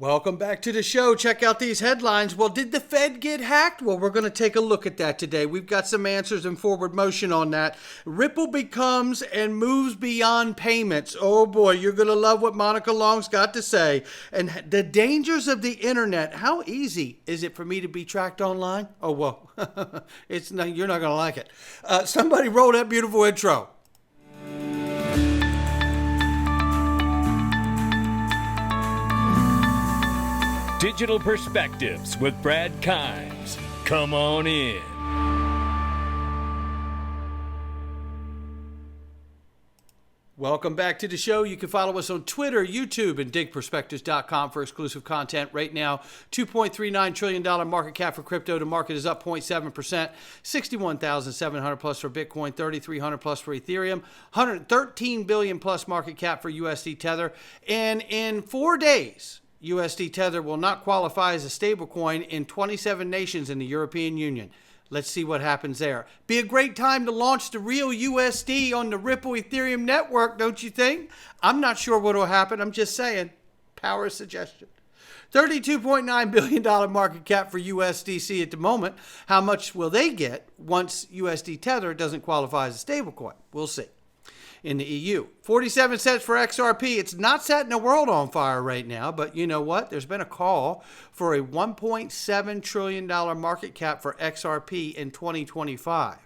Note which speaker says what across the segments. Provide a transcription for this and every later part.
Speaker 1: Welcome back to the show. Check out these headlines. Well, did the Fed get hacked? Well, we're going to take a look at that today. We've got some answers and forward motion on that. Ripple becomes and moves beyond payments. Oh boy, you're going to love what Monica Long's got to say. And the dangers of the internet. How easy is it for me to be tracked online? Oh, well, you're not going to like it. Somebody roll that beautiful intro.
Speaker 2: Digital Perspectives with Brad Kimes. Come on in.
Speaker 1: Welcome back to the show. You can follow us on Twitter, YouTube, and digperspectives.com for exclusive content. Right now, $2.39 trillion market cap for crypto. The market is up 0.7%, 61,700 plus for Bitcoin, 3,300 plus for Ethereum, 113 billion plus market cap for USD Tether. And in 4 days, USD Tether will not qualify as a stablecoin in 27 nations in the European Union. Let's see what happens there. Be a great time to launch the real USD on the Ripple Ethereum network, don't you think? I'm not sure what will happen. I'm just saying. Power of suggestion. $32.9 billion market cap for USDC at the moment. How much will they get once USD Tether doesn't qualify as a stablecoin? We'll see. In the EU, 47 cents for XRP. It's not setting the world on fire right now, but you know what? There's been a call for a $1.7 trillion market cap for XRP in 2025.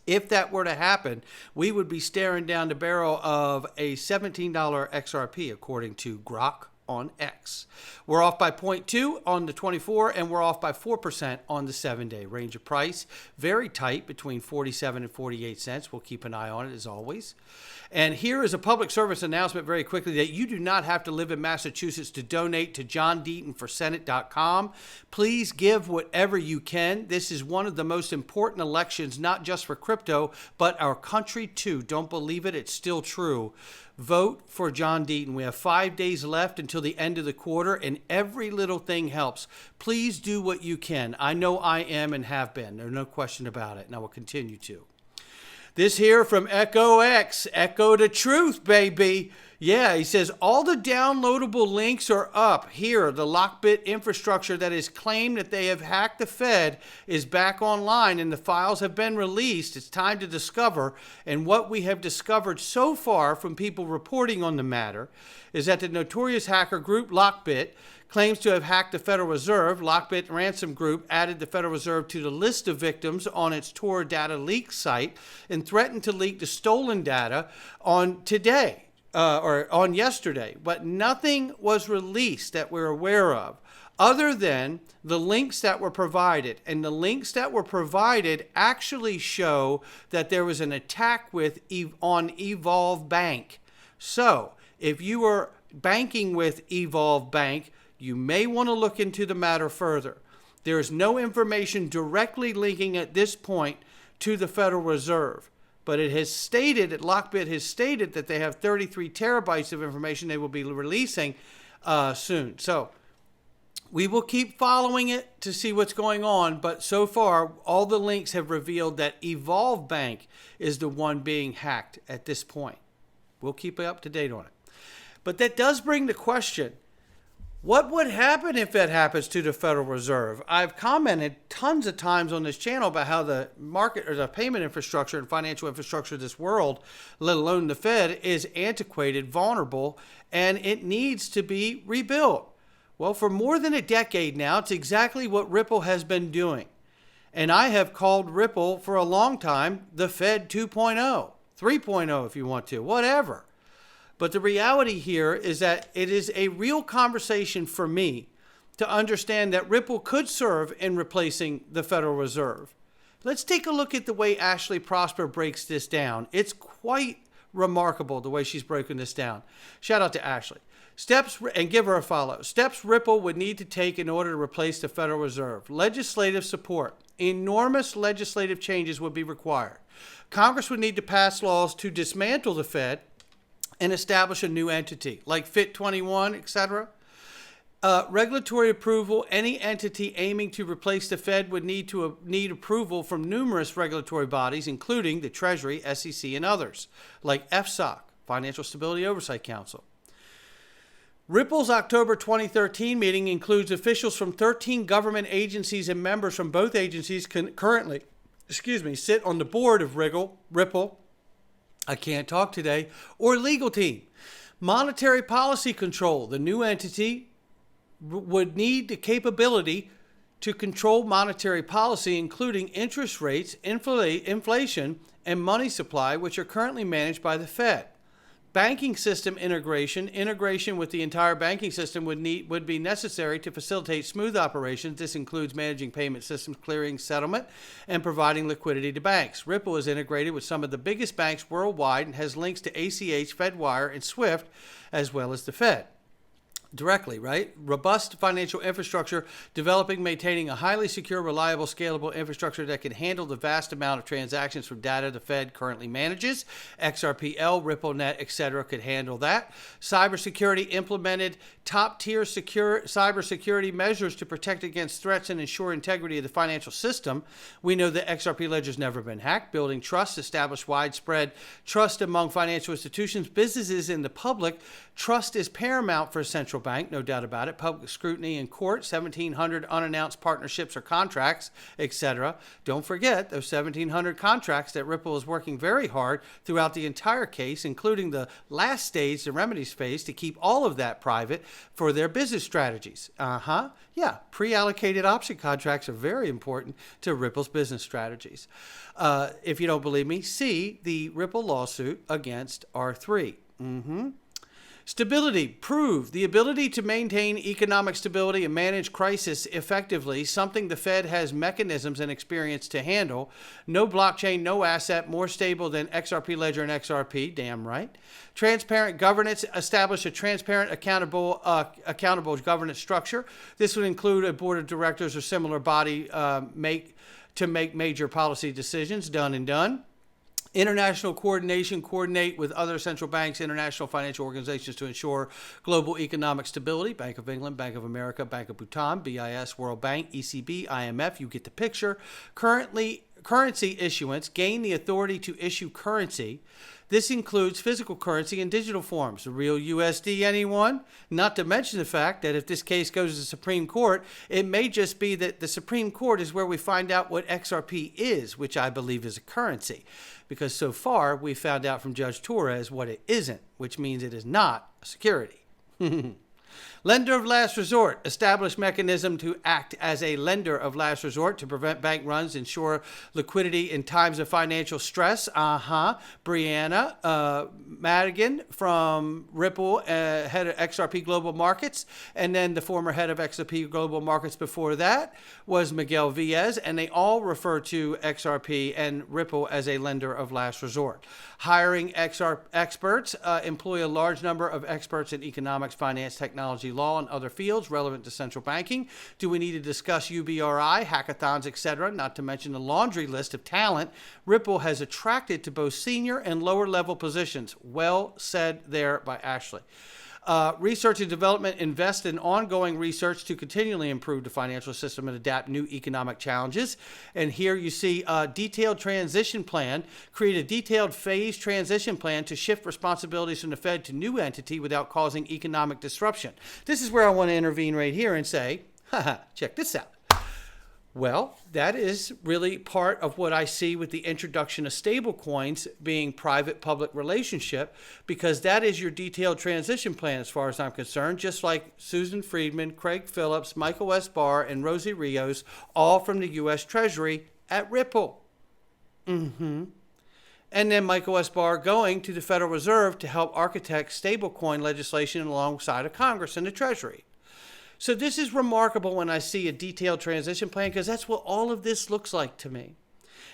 Speaker 1: If that were to happen, we would be staring down the barrel of a $17 XRP, according to Grok on X. We're off by 0.2 on the 24, and we're off by 4% on the 7-day. Range of price very tight between 47 and 48 cents. We'll keep an eye on it as always. And here is a public service announcement very quickly that you do not have to live in Massachusetts to donate to JohnDeatonForSenate.com. Please give whatever you can. This is one of the most important elections, not just for crypto, but our country too. Don't believe it. It's still true. Vote for John Deaton. We have 5 days left until the end of the quarter, and every little thing helps. Please do what you can. I know I am and have been. There's no question about it, and I will continue to. This here from Echo X. Echo the truth, baby. Yeah, he says, all the downloadable links are up. Here, the LockBit infrastructure that is claimed that they have hacked the Fed is back online and the files have been released. It's time to discover. And what we have discovered so far from people reporting on the matter is that the notorious hacker group LockBit claims to have hacked the Federal Reserve. LockBit Ransom Group added the Federal Reserve to the list of victims on its Tor data leak site and threatened to leak the stolen data on yesterday. But nothing was released that we're aware of other than the links that were provided. And the links that were provided actually show that there was an attack on Evolve Bank. So if you are banking with Evolve Bank, you may want to look into the matter further. There is no information directly linking at this point to the Federal Reserve, but it has stated that LockBit has stated that they have 33 terabytes of information they will be releasing soon. So we will keep following it to see what's going on, but so far all the links have revealed that Evolve Bank is the one being hacked at this point. We'll keep you up to date on it. But that does bring the question, what would happen if that happens to the Federal Reserve? I've commented tons of times on this channel about how the market or the payment infrastructure and financial infrastructure of this world, let alone the Fed, is antiquated, vulnerable, and it needs to be rebuilt. Well, for more than a decade now, it's exactly what Ripple has been doing. And I have called Ripple for a long time the Fed 2.0, 3.0 if you want to, whatever. But the reality here is that it is a real conversation for me to understand that Ripple could serve in replacing the Federal Reserve. Let's take a look at the way Ashley Prosper breaks this down. It's quite remarkable the way she's broken this down. Shout out to Ashley. Steps, and give her a follow. Steps Ripple would need to take in order to replace the Federal Reserve. Legislative support. Enormous legislative changes would be required. Congress would need to pass laws to dismantle the Fed and establish a new entity like Fit 21, etc. Regulatory approval. Any entity aiming to replace the Fed would need approval from numerous regulatory bodies, including the Treasury, SEC, and others, like FSOC, Financial Stability Oversight Council. Ripple's October 2013 meeting includes officials from 13 government agencies and members from both agencies currently sit on the board of Ripple. I can't talk today, or legal team. Monetary policy control. The new entity would need the capability to control monetary policy, including interest rates, inflation, and money supply, which are currently managed by the Fed. Banking system integration with the entire banking system would be necessary to facilitate smooth operations. This includes managing payment systems, clearing, settlement, and providing liquidity to banks. Ripple is integrated with some of the biggest banks worldwide and has links to ACH, Fedwire, and SWIFT, as well as the Fed. Directly, right? Robust financial infrastructure, developing, maintaining a highly secure, reliable, scalable infrastructure that can handle the vast amount of transactions from data the Fed currently manages. XRPL, RippleNet, etc. could handle that. Cybersecurity, implemented top-tier cybersecurity measures to protect against threats and ensure integrity of the financial system. We know that XRP Ledger's never been hacked. Building trust, establish widespread trust among financial institutions, businesses, and the public. Trust is paramount for a central bank, no doubt about it. Public scrutiny in court, 1,700 unannounced partnerships or contracts, etc. Don't forget those 1,700 contracts that Ripple is working very hard throughout the entire case, including the last stage, the remedies phase, to keep all of that private for their business strategies. Yeah, pre-allocated option contracts are very important to Ripple's business strategies. If you don't believe me, see the Ripple lawsuit against R3. Stability. Prove the ability to maintain economic stability and manage crisis effectively, something the Fed has mechanisms and experience to handle. No blockchain, no asset more stable than XRP Ledger and XRP. Damn right. Transparent governance. Establish a transparent, accountable governance structure. This would include a board of directors or similar body to make major policy decisions. Done and done. International coordination, coordinate with other central banks, international financial organizations to ensure global economic stability. Bank of England, Bank of America, Bank of Bhutan, BIS, World Bank, ECB, IMF, you get the picture. Currency issuance, gain the authority to issue currency. This includes physical currency in digital forms. The real USD, anyone? Not to mention the fact that if this case goes to the Supreme Court, it may just be that the Supreme Court is where we find out what XRP is, which I believe is a currency. Because so far, we found out from Judge Torres what it isn't, which means it is not a security. Lender of last resort. Establish mechanism to act as a lender of last resort to prevent bank runs, ensure liquidity in times of financial stress. Brianna Madigan from Ripple, head of XRP Global Markets, and then the former head of XRP Global Markets before that was Miguel Viez, and they all refer to XRP and Ripple as a lender of last resort. Hiring XR experts, employ a large number of experts in economics, finance, technology, law, and other fields relevant to central banking. Do we need to discuss UBRI, hackathons, etc., not to mention the laundry list of talent Ripple has attracted to both senior and lower level positions? Well said there by Ashley. Research and development, invest in ongoing research to continually improve the financial system and adapt new economic challenges. And here you see a detailed transition plan, create a detailed phase transition plan to shift responsibilities from the Fed to new entity without causing economic disruption. This is where I want to intervene right here and say, check this out. Well, that is really part of what I see with the introduction of stablecoins being private-public relationship, because that is your detailed transition plan as far as I'm concerned, just like Susan Friedman, Craig Phillips, Michael S. Barr, and Rosie Rios, all from the U.S. Treasury at Ripple. And then Michael S. Barr going to the Federal Reserve to help architect stablecoin legislation alongside of Congress and the Treasury. So this is remarkable when I see a detailed transition plan, because that's what all of this looks like to me.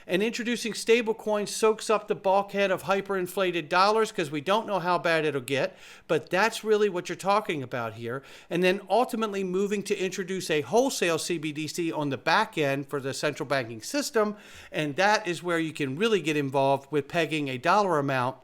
Speaker 1: And introducing stablecoins soaks up the bulkhead of hyperinflated dollars, because we don't know how bad it'll get, but that's really what you're talking about here. And then ultimately moving to introduce a wholesale CBDC on the back end for the central banking system, and that is where you can really get involved with pegging a dollar amount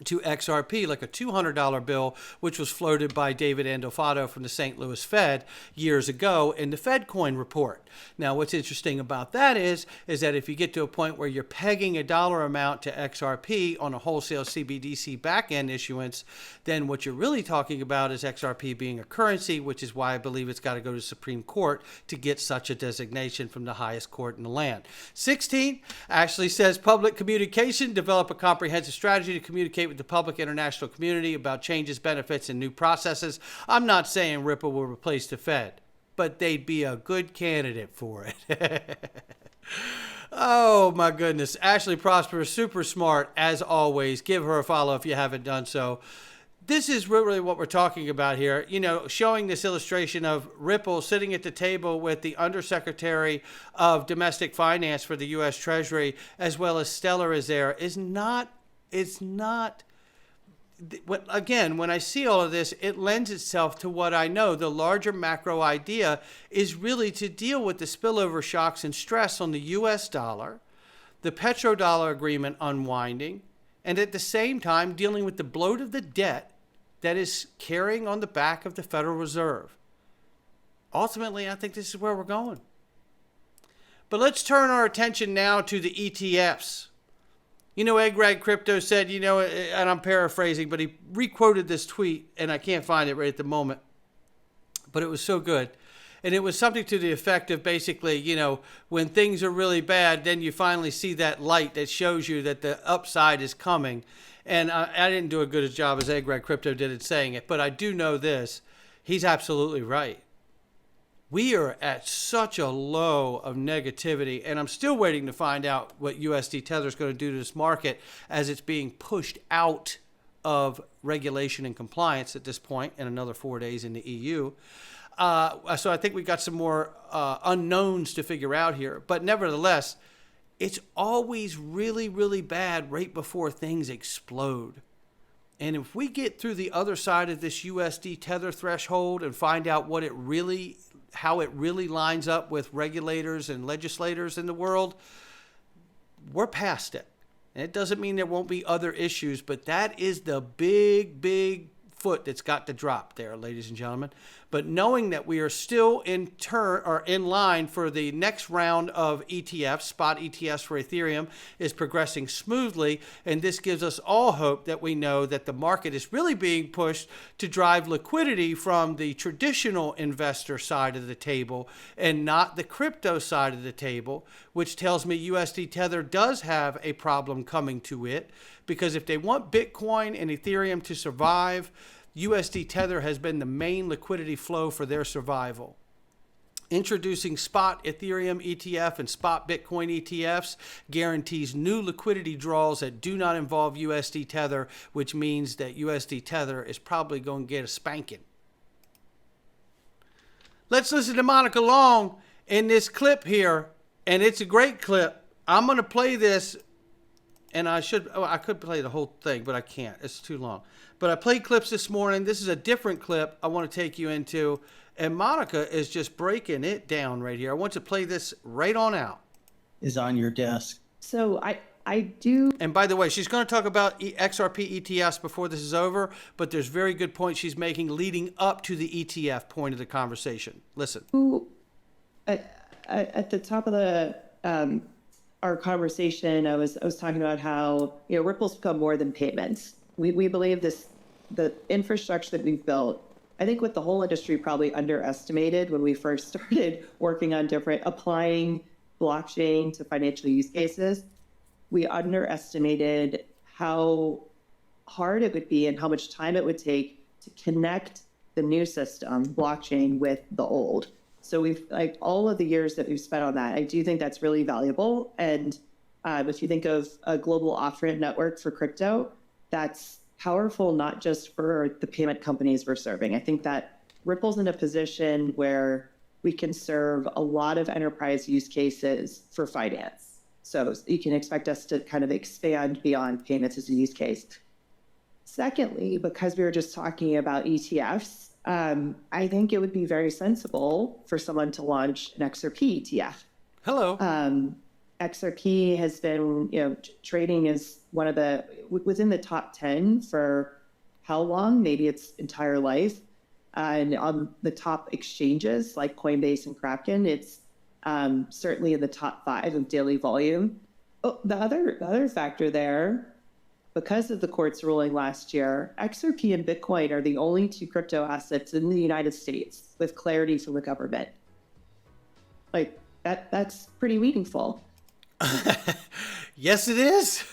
Speaker 1: to XRP, like a $200 bill, which was floated by David Andofato from the St. Louis Fed years ago in the Fed coin report. Now, what's interesting about that is that if you get to a point where you're pegging a dollar amount to XRP on a wholesale CBDC back-end issuance, then what you're really talking about is XRP being a currency, which is why I believe it's got to go to the Supreme Court to get such a designation from the highest court in the land. 16 actually says public communication, develop a comprehensive strategy to communicate with the public international community about changes, benefits, and new processes. I'm not saying Ripple will replace the Fed, but they'd be a good candidate for it. Oh my goodness. Ashley Prosper is super smart as always. Give her a follow if you haven't done so. This is really what we're talking about here. You know, showing this illustration of Ripple sitting at the table with the Undersecretary of Domestic Finance for the U.S. Treasury, as well as Stellar is there, is not, it's not, again, when I see all of this, it lends itself to what I know. The larger macro idea is really to deal with the spillover shocks and stress on the U.S. dollar, the petrodollar agreement unwinding, and at the same time dealing with the bloat of the debt that is carrying on the back of the Federal Reserve. Ultimately, I think this is where we're going. But let's turn our attention now to the ETFs. You know, Egg Crypto said, you know, and I'm paraphrasing, but he requoted this tweet, and I can't find it right at the moment, but it was so good. And it was something to the effect of basically, you know, when things are really bad, then you finally see that light that shows you that the upside is coming. And I didn't do a good a job as Egg Crypto did at saying it, but I do know this. He's absolutely right. We are at such a low of negativity, and I'm still waiting to find out what USD Tether is going to do to this market as it's being pushed out of regulation and compliance at this point in another 4 days in the EU. So I think we got some more unknowns to figure out here. But nevertheless, it's always really, really bad right before things explode. And if we get through the other side of this USD Tether threshold and find out what it really, how it really lines up with regulators and legislators in the world, we're past it. And it doesn't mean there won't be other issues, but that is the big, big foot that's got to drop there, ladies and gentlemen. But knowing that we are still in line for the next round of ETFs, spot ETFs for Ethereum, is progressing smoothly, and this gives us all hope that we know that the market is really being pushed to drive liquidity from the traditional investor side of the table and not the crypto side of the table, which tells me USD Tether does have a problem coming to it, because if they want Bitcoin and Ethereum to survive, USD Tether has been the main liquidity flow for their survival. Introducing spot Ethereum ETF and spot Bitcoin ETFs guarantees new liquidity draws that do not involve USD Tether, which means that USD Tether is probably going to get a spanking. Let's listen to Monica Long in this clip here, and it's a great clip. I'm going to play this, and I could play the whole thing, but I can't. It's too long. But I played clips this morning. This is a different clip I want to take you into. And Monica is just breaking it down right here. I want to play this right on out.
Speaker 3: Is on your desk.
Speaker 4: So I do.
Speaker 1: And by the way, she's going to talk about XRP ETFs before this is over, but there's very good points she's making leading up to the ETF point of the conversation. Listen.
Speaker 4: At the top of the our conversation, I was talking about how, you know, Ripple's become more than payments. We believe the infrastructure that we've built, I think what the whole industry probably underestimated when we first started working on applying blockchain to financial use cases, we underestimated how hard it would be and how much time it would take to connect the new system, blockchain, with the old. So we've, like, all of the years that we've spent on that, I do think that's really valuable. And if you think of a global off-ramp network for crypto, that's powerful, not just for the payment companies we're serving. I think that Ripple's in a position where we can serve a lot of enterprise use cases for finance. So you can expect us to kind of expand beyond payments as a use case. Secondly, because we were just talking about ETFs, I think it would be very sensible for someone to launch an XRP ETF.
Speaker 1: Hello.
Speaker 4: XRP has been, trading is one of the within the top 10 for how long? Maybe its entire life. And on the top exchanges like Coinbase and Kraken, it's certainly in the top 5 of daily volume. Oh, the other factor there, because of the court's ruling last year, XRP and Bitcoin are the only 2 crypto assets in the United States with clarity from the government. Like that's pretty meaningful.
Speaker 1: Yes, it is.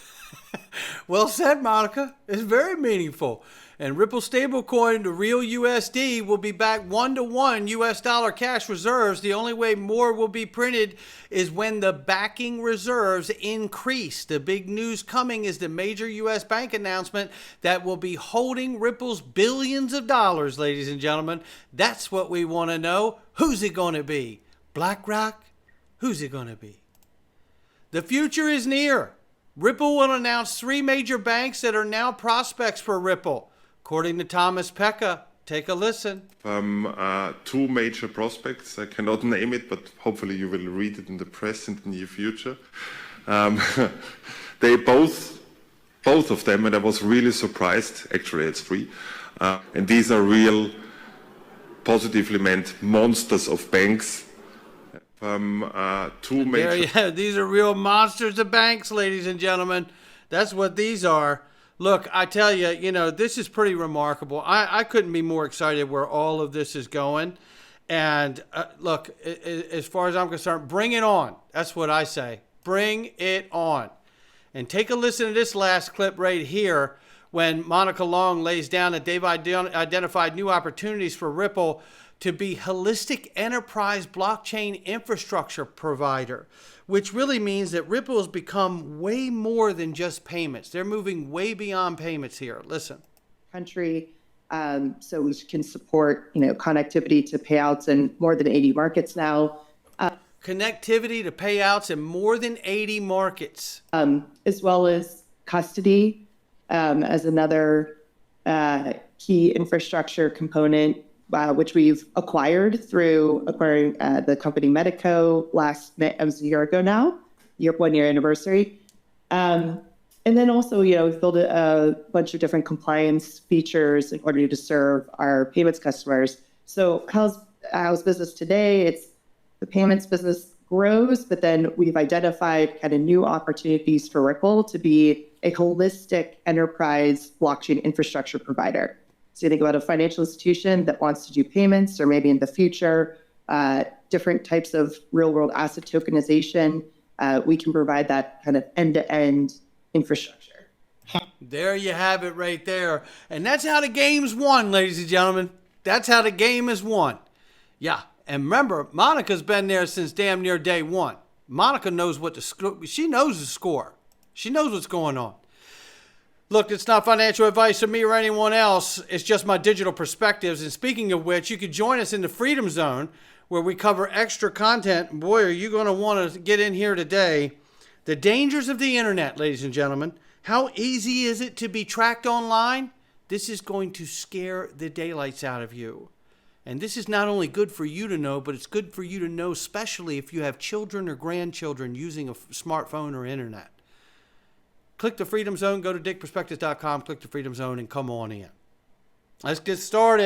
Speaker 1: Well said, Monica. It's very meaningful. And Ripple stablecoin, the real USD, will be back 1-to-1 US dollar cash reserves. The only way more will be printed is when the backing reserves increase. The big news coming is the major US bank announcement that will be holding Ripple's billions of dollars, ladies and gentlemen. That's what we want to know. Who's it going to be? BlackRock? Who's it going to be? The future is near. Ripple will announce 3 major banks that are now prospects for Ripple. According to Thomas Pekka, take a listen.
Speaker 5: 2 major prospects. I cannot name it, but hopefully you will read it in the press in the near future. They both of them, and I was really surprised, actually it's 3, and these are real, positively meant monsters of banks. 2 major...
Speaker 1: These are real monsters of banks, ladies and gentlemen. That's what these are. Look, I tell you, this is pretty remarkable. I couldn't be more excited where all of this is going. And look, as far as I'm concerned, bring it on. That's what I say. Bring it on. And take a listen to this last clip right here when Monica Long lays down that they've identified new opportunities for Ripple to be holistic enterprise blockchain infrastructure provider, which really means that Ripple has become way more than just payments. They're moving way beyond payments here. Listen.
Speaker 4: Country, so we can support, connectivity to payouts in more than 80 markets now.
Speaker 1: Connectivity to payouts in more than 80 markets.
Speaker 4: As well as custody as another key infrastructure component, which we've acquired through acquiring the company Medico it was a year ago now, 1 year anniversary. And then also, we've built a bunch of different compliance features in order to serve our payments customers. So how's business today? It's the payments business grows, but then we've identified kind of new opportunities for Ripple to be a holistic enterprise blockchain infrastructure provider. So you think about a financial institution that wants to do payments, or maybe in the future, different types of real-world asset tokenization. We can provide that kind of end-to-end infrastructure.
Speaker 1: There you have it right there. And that's how the game's won, ladies and gentlemen. That's how the game is won. Yeah. And remember, Monica's been there since damn near day one. Monica knows she knows the score. She knows what's going on. Look, it's not financial advice from me or anyone else. It's just my digital perspectives. And speaking of which, you could join us in the Freedom Zone where we cover extra content. Boy, are you going to want to get in here today. The dangers of the internet, ladies and gentlemen. How easy is it to be tracked online? This is going to scare the daylights out of you. And this is not only good for you to know, but it's good for you to know, especially if you have children or grandchildren using a smartphone or internet. Click the Freedom Zone, go to digitalperspectives.com, click the Freedom Zone, and come on in. Let's get started.